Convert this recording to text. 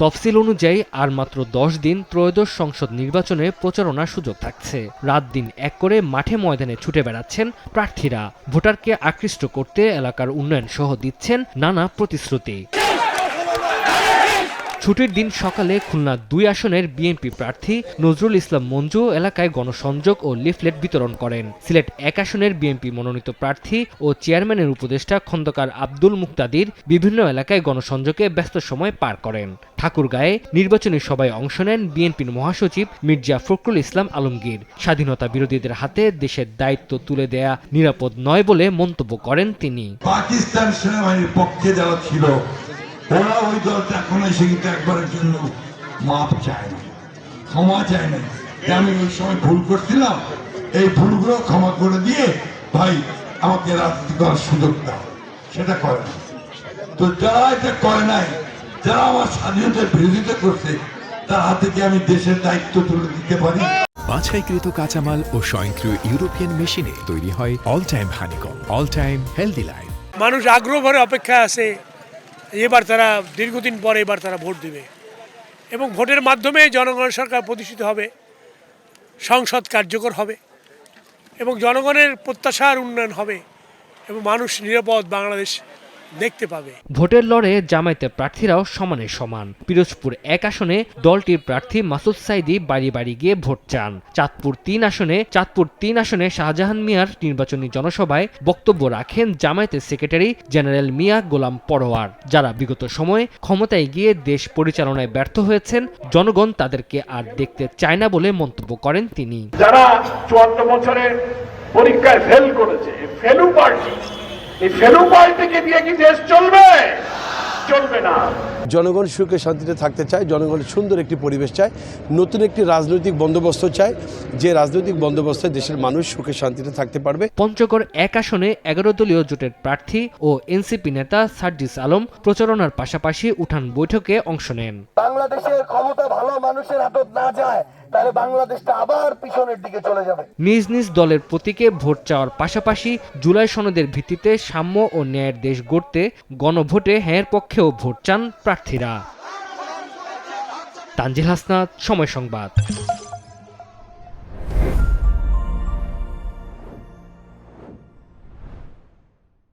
তফসিল অনুযায়ী আর মাত্র 10 দিন ত্রয়োদশ সংসদ নির্বাচনে প্রচারণার সুযোগ থাকছে। রাত দিন এক করে মাঠে ময়দানে ছুটে বেড়াচ্ছেন প্রার্থীরা। ভোটারকে আকৃষ্ট করতে এলাকার উন্নয়ন সহ দিচ্ছেন নানা প্রতিশ্রুতি। ছুটির দিন সকালে খুলনা 2 আসনের বিএনপি প্রার্থী নজরুল ইসলাম মঞ্জু এলাকায় গণসংযোগ ও লিফলেট বিতরণ করেন। সিলেট 1 আসনের বিএনপি মনোনীত প্রার্থী ও চেয়ারম্যানের উপদেষ্টা খন্দকার আব্দুল মুক্তাদির বিভিন্ন এলাকায় গণসংযোগে ব্যস্ত সময় পার করেন। ঠাকুরগাঁয়ে নির্বাচনী সভায় অংশ নেন বিএনপির মহাসচিব মির্জা ফখরুল ইসলাম আলমগীর। স্বাধীনতা বিরোধীদের হাতে দেশের দায়িত্ব তুলে দেয়া নিরাপদ নয় বলে মন্তব্য করেন তিনি। পাকিস্তান সেনাবাহিনীর পক্ষে যারা ছিল ওরা ওই দলটা এখন এসে কিন্তু একবারের জন্য মাপ চায় না, ক্ষমা চায় না। আমি ওই সময় ভুল করছিলাম, এই ভুলগুলো ক্ষমা করে দিয়ে ভাই আমাকে রাজনীতি করার সুযোগ দাও, সেটা করে না। তো যারা এটা করে নাই, যারা আমার স্বাধীনতার বিরোধিতা করছে, তার হাতে কি আমি দেশের দায়িত্ব তুলে দিতে পারি? বাছাইকৃত কাঁচামাল ও স্বয়ংক্রিয় ইউরোপিয়ান মেশিনে তৈরি হয় all time honeycomb, all time healthy life. মানুষ আগ্রহ ভরে অপেক্ষায় আছে, এবার তারা দীর্ঘদিন পরে এবার তারা ভোট দিবে এবং ভোটের মাধ্যমে জনগণের সরকার প্রতিষ্ঠিত হবে, সংসদ কার্যকর হবে এবং জনগণের প্রত্যাশার উন্নয়ন হবে এবং মানুষ নিরাপদ বাংলাদেশ দেখতে পাবে। ভোটের লড়ে জামায়াতের প্রার্থীরাও সমানে সমান। পিরোজপুর 1 আসনে দলটির প্রার্থী মাসুদ সাইদি বাড়ি বাড়ি গিয়ে ভোট চান। চাঁদপুর 3 আসনে শাহজাহান মিয়ার নির্বাচনী জনসভায় বক্তব্য রাখেন জামায়াতের সেক্রেটারি জেনারেল মিয়া গোলাম পরোয়ার। যারা বিগত সময়ে ক্ষমতায় গিয়ে দেশ পরিচালনায় ব্যর্থ হয়েছেন, জনগণ তাদেরকে আর দেখতে চায় না বলে মন্তব্য করেন তিনি। যারা 54 বছরের পরীক্ষায় ফেল করেছে, ফেলু পার্টি, এই ফেলু পার্টিকে দিয়ে কি দেশ চলবে? চলবে না। জনগণ সুখে শান্তিতে থাকতে চায়, জনগণ সুন্দর একটি পরিবেশ চায়, নতুন একটি রাজনৈতিক বন্দোবস্ত চায়, যে রাজনৈতিক বন্দোবস্তে দেশের মানুষ সুখে শান্তিতে থাকতে পারবে। পঞ্চগড় 1 আসনে 11 দলীয় জোটের প্রার্থী ও এনসিপি নেতা সার্জিস আলম প্রচারণার পাশাপাশি উঠান বৈঠকে অংশ নেন। বাংলাদেশের ক্ষমতা ভালো মানুষের হাতে না যায়, তাহলে বাংলাদেশটা আবার পিছনের দিকে চলে যাবে। নিজ নিজ দলের প্রতীকে ভোট চাওয়ার পাশাপাশি জুলাই সনদের ভিত্তিতে সাম্য ও ন্যায়ের দেশ গড়তে গণভোটে হ্যাঁর পক্ষেও ভোট চান প্রার্থীরা। তানজিল হাসনাত, সময় সংবাদ।